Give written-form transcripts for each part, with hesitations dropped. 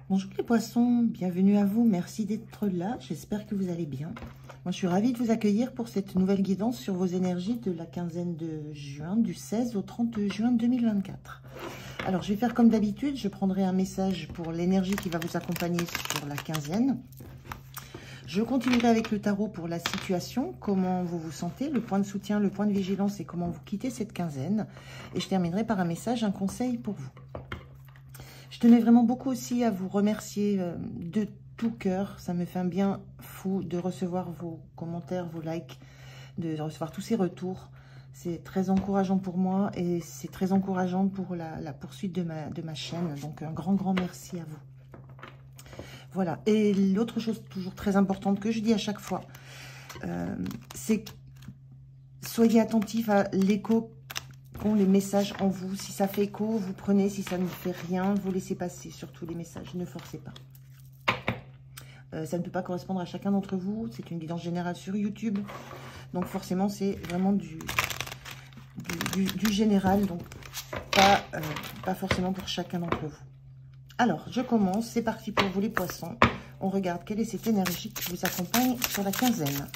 Bonjour les poissons, bienvenue à vous, merci d'être là, j'espère que vous allez bien. Moi je suis ravie de vous accueillir pour cette nouvelle guidance sur vos énergies de la quinzaine de juin, du 16 au 30 juin 2024. Alors je vais faire comme d'habitude, je prendrai un message pour l'énergie qui va vous accompagner sur la quinzaine. Je continuerai avec le tarot pour la situation, comment vous vous sentez, le point de soutien, le point de vigilance et comment vous quittez cette quinzaine. Et je terminerai par un message, un conseil pour vous. Je tenais vraiment beaucoup aussi à vous remercier de tout cœur. Ça me fait un bien fou de recevoir vos commentaires, vos likes, de recevoir tous ces retours. C'est très encourageant pour moi et c'est très encourageant pour la poursuite de ma chaîne. Donc un grand merci à vous. Voilà. Et l'autre chose toujours très importante que je dis à chaque fois, c'est soyez attentifs à l'écho qu'ont les messages en vous. Si ça fait écho, vous prenez. Si ça ne fait rien, vous laissez passer surtout les messages. Ne forcez pas. Ça ne peut pas correspondre à chacun d'entre vous. C'est une guidance générale sur YouTube. Donc forcément, c'est vraiment du général. Donc pas forcément pour chacun d'entre vous. Alors, je commence. C'est parti pour vous les poissons. On regarde quelle est cette énergie qui vous accompagne sur la quinzaine.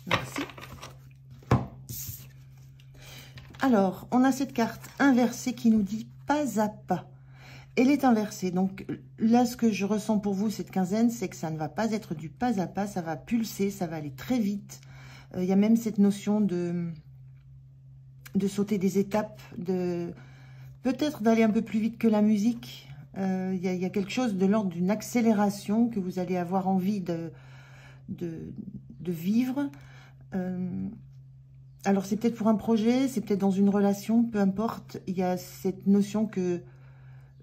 Merci. Alors, on a cette carte inversée qui nous dit pas à pas. Elle est inversée. Donc là, ce que je ressens pour vous, cette quinzaine, c'est que ça ne va pas être du pas à pas. Ça va pulser, ça va aller très vite. Il y a même cette notion de sauter des étapes, peut-être d'aller un peu plus vite que la musique. Il y a quelque chose de l'ordre d'une accélération que vous allez avoir envie de vivre. Alors, c'est peut-être pour un projet, c'est peut-être dans une relation, peu importe. Il y a cette notion que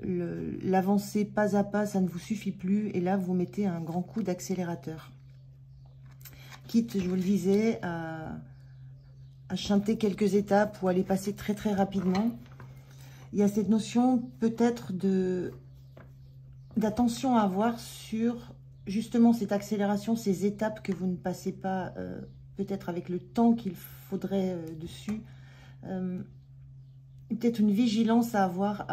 l'avancée pas à pas, ça ne vous suffit plus. Et là, vous mettez un grand coup d'accélérateur. Quitte, je vous le disais, à chanter quelques étapes ou aller passer très rapidement. Il y a cette notion peut-être d'attention à avoir sur justement cette accélération, ces étapes que vous ne passez pas peut-être avec le temps qu'il faudrait dessus. Peut-être une vigilance à avoir,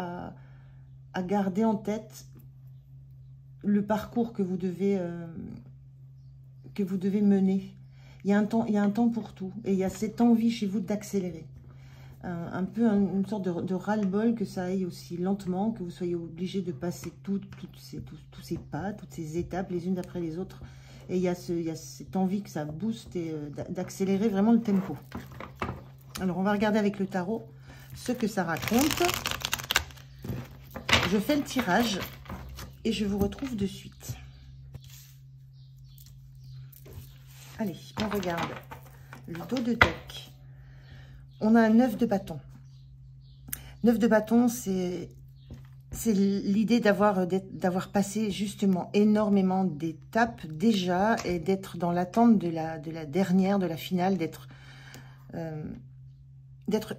à garder en tête le parcours que vous devez mener. Il y a un temps pour tout. Et il y a cette envie chez vous d'accélérer. Un peu une sorte de ras-le-bol que ça aille aussi lentement, que vous soyez obligé de passer tous ces pas, toutes ces étapes, les unes après les autres. Et il y a cette envie que ça booste et d'accélérer vraiment le tempo. Alors, on va regarder avec le tarot ce que ça raconte. Je fais le tirage et je vous retrouve de suite. Allez, on regarde le dos de deck. On a un 9 de bâton. 9 de bâton, c'est l'idée d'avoir passé justement énormément d'étapes déjà et d'être dans l'attente de la dernière, de la finale, d'être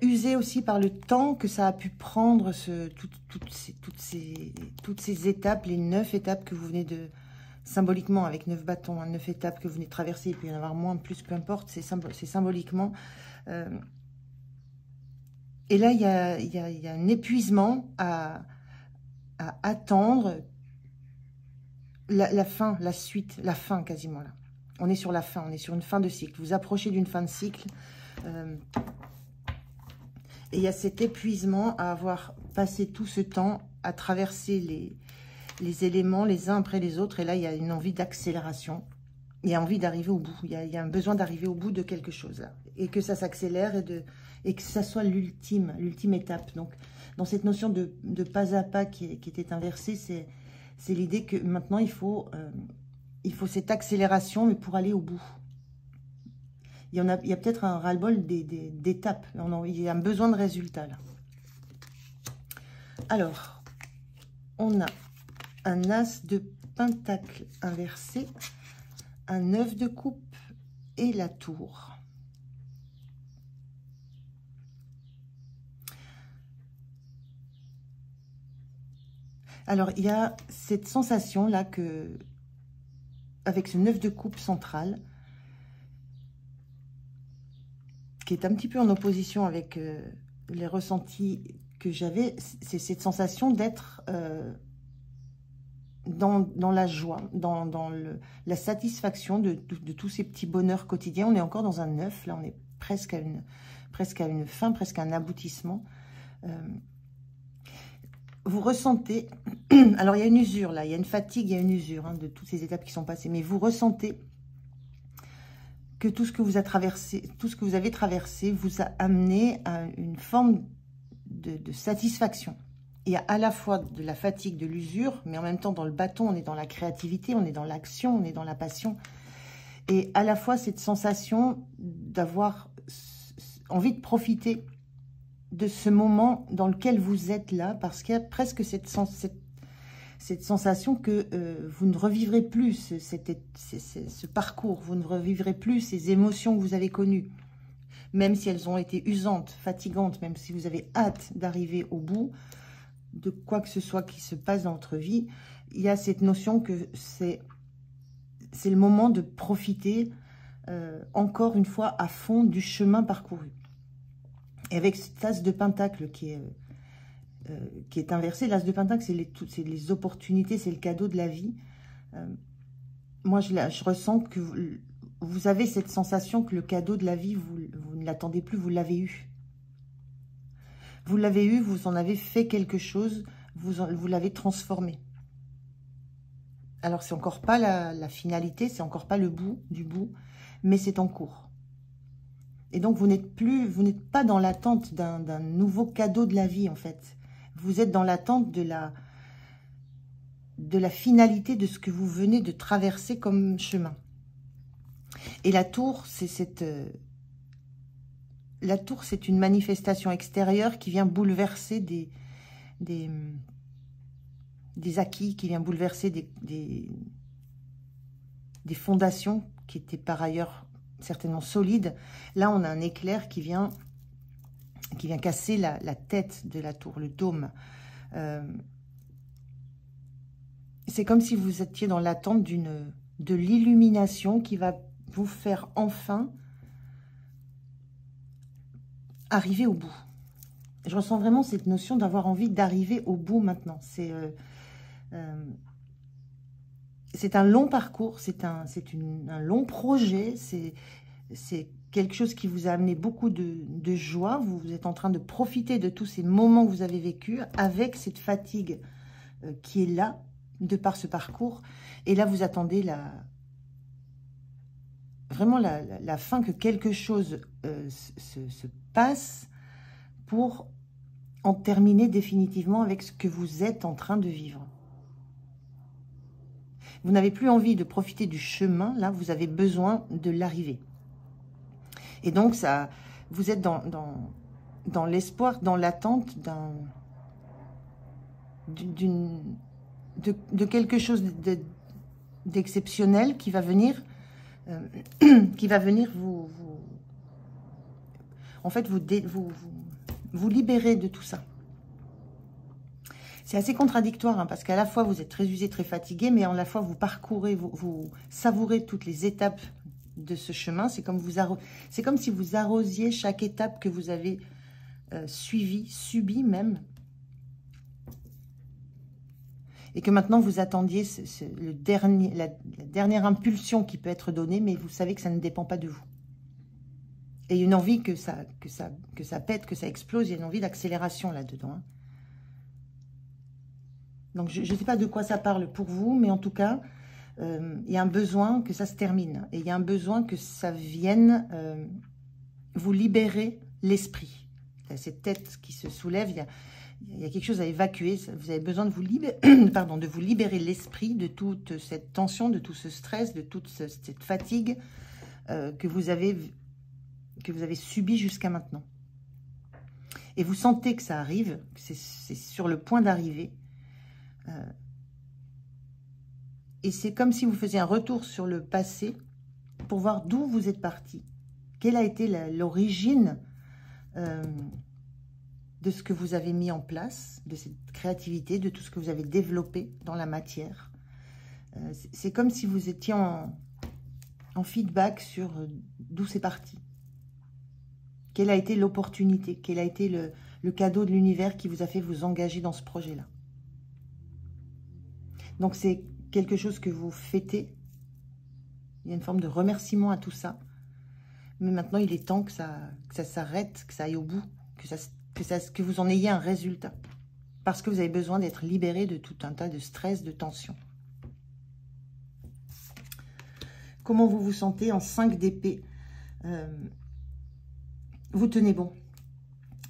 usé aussi par le temps que ça a pu prendre toutes ces étapes, les 9 étapes que vous venez de... Symboliquement, avec 9 bâtons, 9 étapes que vous venez de traverser, il peut y en avoir moins, plus, peu importe, c'est symboliquement. Et là, il y a un épuisement à attendre la fin, la suite, la fin quasiment là. On est sur la fin, on est sur une fin de cycle. Vous approchez d'une fin de cycle. Et il y a cet épuisement à avoir passé tout ce temps à traverser les éléments les uns après les autres. Et là, il y a une envie d'accélération. Il y a envie d'arriver au bout. Il y a un besoin d'arriver au bout de quelque chose là. Et que ça s'accélère et que ça soit l'ultime étape. Donc, dans cette notion de pas à pas qui était inversée, c'est l'idée que maintenant, il faut cette accélération, mais pour aller au bout. Il y a peut-être un ras-le-bol d'étapes. Il y a un besoin de résultat là. Alors, on a un as de pentacle inversé, un 9 de coupe et la tour. Alors, il y a cette sensation-là que, avec ce 9 de coupe central, qui est un petit peu en opposition avec les ressentis que j'avais, c'est cette sensation d'être dans la joie, dans la satisfaction de tous ces petits bonheurs quotidiens. On est encore dans un 9, là on est presque à une fin, presque à un aboutissement. Vous ressentez, alors il y a une usure là, il y a une fatigue, il y a une usure de toutes ces étapes qui sont passées, mais vous ressentez que tout ce que vous avez traversé vous a amené à une forme de satisfaction. Il y a à la fois de la fatigue, de l'usure, mais en même temps dans le bâton, on est dans la créativité, on est dans l'action, on est dans la passion. Et à la fois cette sensation d'avoir envie de profiter de ce moment dans lequel vous êtes là, parce qu'il y a presque cette sensation que vous ne revivrez plus ce parcours, vous ne revivrez plus ces émotions que vous avez connues, même si elles ont été usantes, fatigantes, même si vous avez hâte d'arriver au bout de quoi que ce soit qui se passe dans votre vie. Il y a cette notion que c'est le moment de profiter encore une fois à fond du chemin parcouru. Et avec cette as de pentacle qui est inversé, l'as de pentacle, c'est les opportunités, c'est le cadeau de la vie. Moi, je ressens que vous avez cette sensation que le cadeau de la vie, vous ne l'attendez plus, vous l'avez eu. Vous l'avez eu, vous en avez fait quelque chose, vous l'avez transformé. Alors, c'est encore pas la finalité, c'est encore pas le bout du bout, mais c'est en cours. Et donc, vous n'êtes pas dans l'attente d'un nouveau cadeau de la vie, en fait. Vous êtes dans l'attente de la finalité de ce que vous venez de traverser comme chemin. Et la tour, c'est une manifestation extérieure qui vient bouleverser des acquis, qui vient bouleverser des fondations qui étaient par ailleurs certainement solides. Là, on a un éclair qui vient casser la tête de la tour, le dôme. C'est comme si vous étiez dans l'attente de l'illumination qui va vous faire enfin arriver au bout. Je ressens vraiment cette notion d'avoir envie d'arriver au bout maintenant. C'est un long parcours, c'est un long projet, c'est quelque chose qui vous a amené beaucoup de joie. Vous êtes en train de profiter de tous ces moments que vous avez vécus avec cette fatigue qui est là, de par ce parcours. Et là, vous attendez vraiment la fin, que quelque chose se passe pour en terminer définitivement avec ce que vous êtes en train de vivre. Vous n'avez plus envie de profiter du chemin, là, vous avez besoin de l'arrivée. Et donc, vous êtes dans l'espoir, dans l'attente de quelque chose d'exceptionnel qui va venir, en fait, vous libérer de tout ça. C'est assez contradictoire, hein, parce qu'à la fois, vous êtes très usé, très fatigué, mais à la fois, vous parcourez, vous savourez toutes les étapes de ce chemin. C'est comme si vous arrosiez chaque étape que vous avez subie même. Et que maintenant, vous attendiez la dernière impulsion qui peut être donnée, mais vous savez que ça ne dépend pas de vous. Et une envie que ça pète, que ça explose, il y a une envie d'accélération là-dedans. Hein. Donc, je ne sais pas de quoi ça parle pour vous, mais en tout cas, il y a un besoin que ça se termine. Et il y a un besoin que ça vienne vous libérer l'esprit. Cette tête qui se soulève, il y a quelque chose à évacuer. Vous avez besoin de vous libérer l'esprit de toute cette tension, de tout ce stress, de toute cette fatigue que vous avez subi jusqu'à maintenant. Et vous sentez que ça arrive, que c'est sur le point d'arriver. Et c'est comme si vous faisiez un retour sur le passé pour voir d'où vous êtes parti. Quelle a été l'origine de ce que vous avez mis en place, de cette créativité, de tout ce que vous avez développé dans la matière. C'est comme si vous étiez en feedback sur d'où c'est parti. Quelle a été l'opportunité? Quel a été le cadeau de l'univers qui vous a fait vous engager dans ce projet-là? Donc, c'est quelque chose que vous fêtez. Il y a une forme de remerciement à tout ça. Mais maintenant, il est temps que ça s'arrête, que ça aille au bout, que vous en ayez un résultat. Parce que vous avez besoin d'être libéré de tout un tas de stress, de tension. Comment vous vous sentez en 5 d'épée? Vous tenez bon.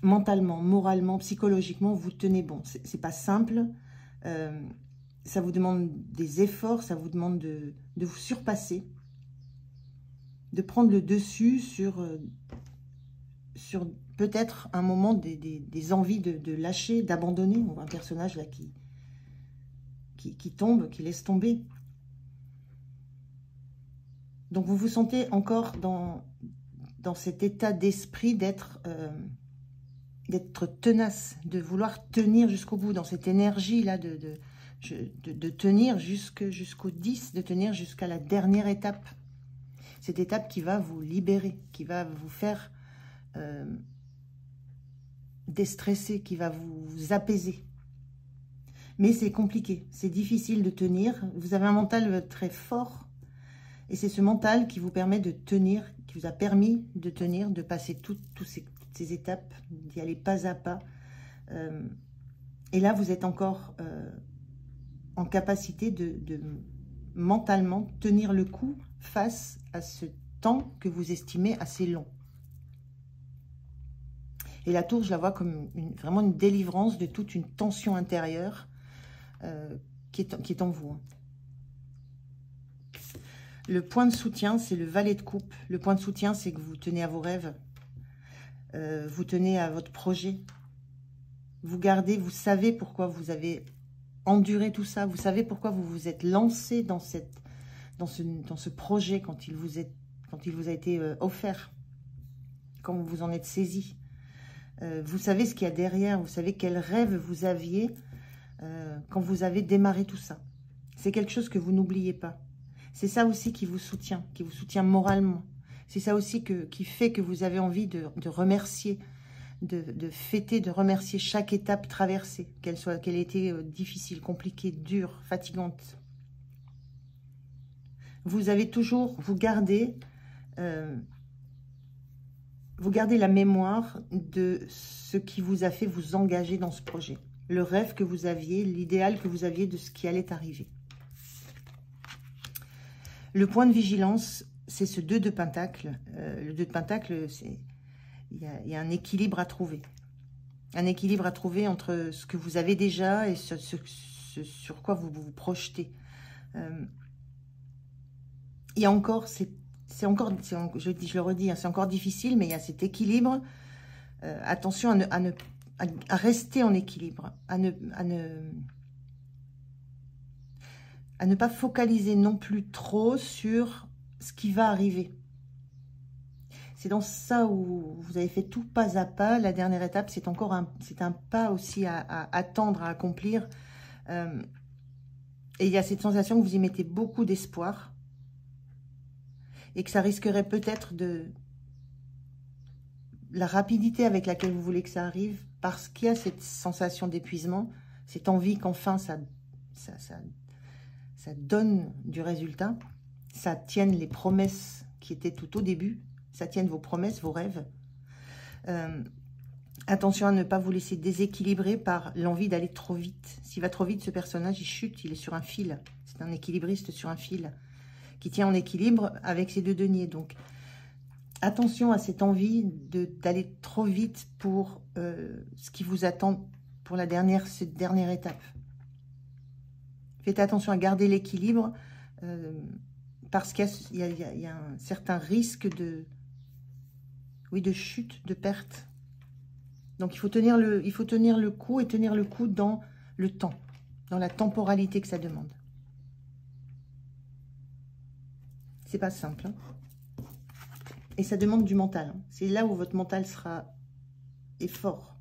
Mentalement, moralement, psychologiquement, vous tenez bon. C'est pas simple. Ça vous demande des efforts, ça vous demande de vous surpasser. De prendre le dessus sur peut-être un moment des envies de lâcher, d'abandonner. On voit un personnage là qui tombe, qui laisse tomber. Donc vous vous sentez encore dans cet état d'esprit d'être tenace, de vouloir tenir jusqu'au bout, dans cette énergie-là de tenir jusqu'au 10, de tenir jusqu'à la dernière étape. Cette étape qui va vous libérer, qui va vous faire déstresser, qui va vous apaiser. Mais c'est compliqué, c'est difficile de tenir. Vous avez un mental très fort. Et c'est ce mental qui vous permet de tenir, qui vous a permis de tenir, de passer toutes ces étapes, d'y aller pas à pas. Et là, vous êtes encore en capacité de mentalement tenir le coup face à ce temps que vous estimez assez long. Et la tour, je la vois comme vraiment une délivrance de toute une tension intérieure qui est en vous. Le point de soutien, c'est le valet de coupe. Le point de soutien, c'est que vous tenez à vos rêves. Vous tenez à votre projet. Vous gardez, vous savez pourquoi vous avez enduré tout ça. Vous savez pourquoi vous vous êtes lancé dans ce projet quand il vous a été offert. Quand vous vous en êtes saisi. Vous savez ce qu'il y a derrière. Vous savez quel rêve vous aviez quand vous avez démarré tout ça. C'est quelque chose que vous n'oubliez pas. C'est ça aussi qui vous soutient moralement. C'est ça aussi qui fait que vous avez envie de remercier, de fêter, de remercier chaque étape traversée, qu'elle ait été difficile, compliquée, dure, fatigante. Vous avez toujours, vous gardez la mémoire de ce qui vous a fait vous engager dans ce projet. Le rêve que vous aviez, l'idéal que vous aviez de ce qui allait arriver. Le point de vigilance, c'est ce 2 de Pentacle. Le 2 de Pentacle, il y a un équilibre à trouver. Un équilibre à trouver entre ce que vous avez déjà et ce sur quoi vous vous projetez. Il y a encore, je le redis, hein, c'est encore difficile, mais il y a cet équilibre. Attention à rester en équilibre, à ne pas focaliser non plus trop sur ce qui va arriver. C'est dans ça où vous avez fait tout pas à pas. La dernière étape, c'est un pas aussi à attendre, à accomplir. Et il y a cette sensation que vous y mettez beaucoup d'espoir. Et que ça risquerait peut-être de la rapidité avec laquelle vous voulez que ça arrive. Parce qu'il y a cette sensation d'épuisement. Cette envie qu'enfin ça donne du résultat, ça tienne les promesses qui étaient tout au début, ça tienne vos promesses, vos rêves. Attention à ne pas vous laisser déséquilibrer par l'envie d'aller trop vite. S'il va trop vite, ce personnage, il chute, il est sur un fil. C'est un équilibriste sur un fil qui tient en équilibre avec ses 2 deniers. Donc, attention à cette envie d'aller trop vite pour ce qui vous attend pour cette dernière étape. Faites attention à garder l'équilibre parce qu'il y a un certain risque de chute, de perte. Donc, il faut tenir le coup et tenir le coup dans le temps, dans la temporalité que ça demande. C'est pas simple. Hein. Et ça demande du mental. Hein. C'est là où votre mental est fort.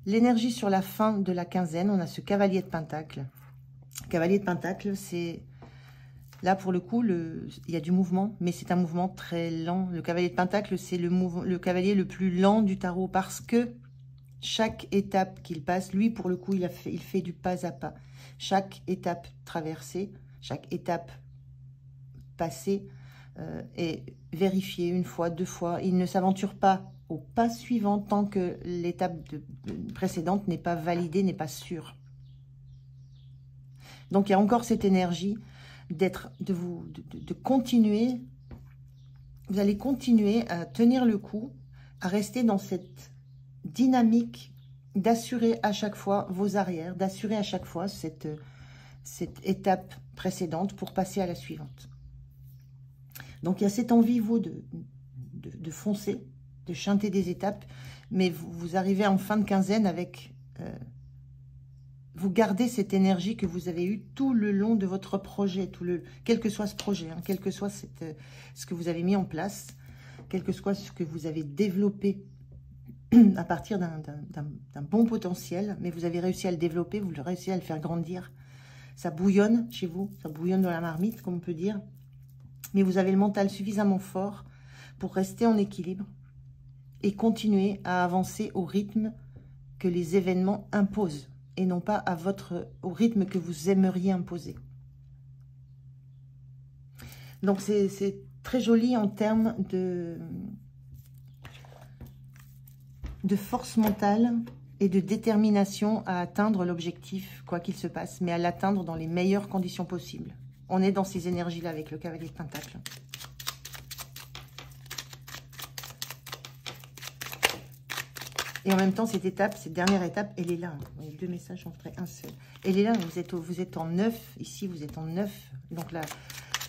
L'énergie sur la fin de la quinzaine, on a ce cavalier de Pentacle. Cavalier de Pentacle, c'est Là, pour le coup, il y a du mouvement, mais c'est un mouvement très lent. Le cavalier de Pentacle, c'est le cavalier le plus lent du tarot parce que chaque étape qu'il passe, lui, pour le coup, il fait du pas à pas. Chaque étape traversée, chaque étape passée est vérifiée une fois, deux fois. Il ne s'aventure pas au pas suivant tant que l'étape précédente n'est pas validée, n'est pas sûre. Donc, il y a encore cette énergie de continuer. Vous allez continuer à tenir le coup, à rester dans cette dynamique d'assurer à chaque fois vos arrières, d'assurer à chaque fois cette étape précédente pour passer à la suivante. Donc, il y a cette envie, vous, de foncer, de chanter des étapes, mais vous arrivez en fin de quinzaine avec... vous gardez cette énergie que vous avez eue tout le long de votre projet, quel que soit ce projet, hein, quel que soit ce que vous avez mis en place, quel que soit ce que vous avez développé à partir d'un bon potentiel, mais vous avez réussi à le développer, vous avez réussi à le faire grandir. Ça bouillonne chez vous, ça bouillonne dans la marmite, comme on peut dire, mais vous avez le mental suffisamment fort pour rester en équilibre et continuer à avancer au rythme que les événements imposent, et non pas au rythme que vous aimeriez imposer. Donc, c'est très joli en termes de force mentale et de détermination à atteindre l'objectif, quoi qu'il se passe, mais à l'atteindre dans les meilleures conditions possibles. On est dans ces énergies-là avec le cavalier de Pentacle. Et en même temps, cette dernière étape, elle est là. Les deux messages en ferait un seul. Elle est là, vous êtes en 9. Ici, vous êtes en 9. Donc là,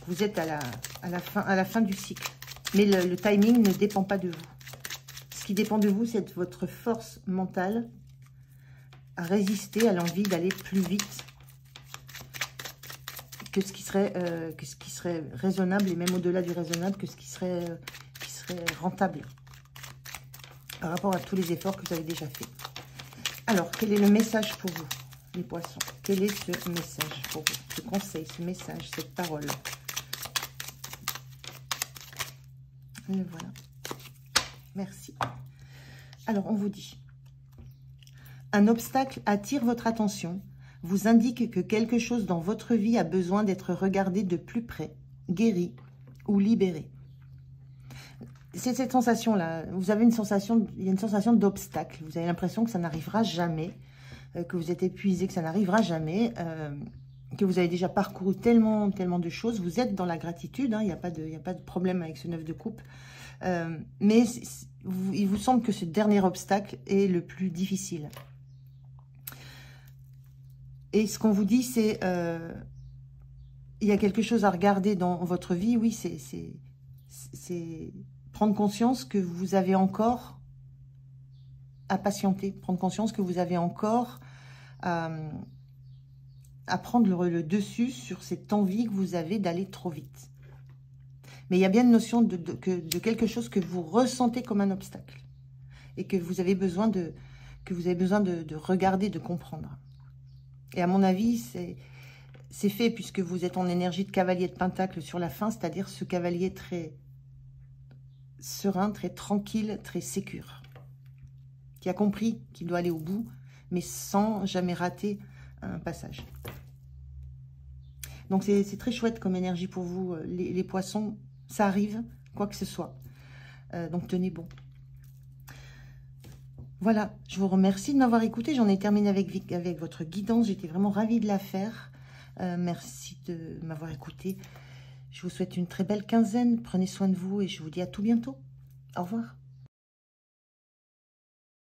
vous êtes à la fin du cycle. Mais le timing ne dépend pas de vous. Ce qui dépend de vous, c'est votre force mentale à résister à l'envie d'aller plus vite que ce qui serait raisonnable, et même au-delà du raisonnable, que ce qui serait rentable par rapport à tous les efforts que vous avez déjà faits. Alors, quel est le message pour vous, les poissons? Quel est ce message pour vous? Ce conseil, ce message, cette parole. Le voilà. Merci. Alors, on vous dit, un obstacle attire votre attention, vous indique que quelque chose dans votre vie a besoin d'être regardé de plus près, guéri ou libéré. C'est cette sensation-là. Vous avez il y a une sensation d'obstacle. Vous avez l'impression que ça n'arrivera jamais, que vous êtes épuisé, que ça n'arrivera jamais, que vous avez déjà parcouru tellement de choses. Vous êtes dans la gratitude, hein, il n'y a pas de problème avec ce 9 de coupe. Mais il vous semble que ce dernier obstacle est le plus difficile. Et ce qu'on vous dit, c'est... il y a quelque chose à regarder dans votre vie. Oui, c'est prendre conscience que vous avez encore à patienter. Prendre conscience que vous avez encore à prendre le dessus sur cette envie que vous avez d'aller trop vite. Mais il y a bien une notion de quelque chose que vous ressentez comme un obstacle. Et que vous avez besoin de regarder, de comprendre. Et à mon avis, c'est fait puisque vous êtes en énergie de cavalier de Pentacle sur la fin, c'est-à-dire ce cavalier très serein, très tranquille, très sécure, qui a compris qu'il doit aller au bout, mais sans jamais rater un passage. Donc c'est très chouette comme énergie pour vous, les poissons, ça arrive, quoi que ce soit. Donc tenez bon. Voilà, je vous remercie de m'avoir écouté. J'en ai terminé avec votre guidance. J'étais vraiment ravie de la faire. Merci de m'avoir écouté. Je vous souhaite une très belle quinzaine. Prenez soin de vous et je vous dis à tout bientôt. Au revoir.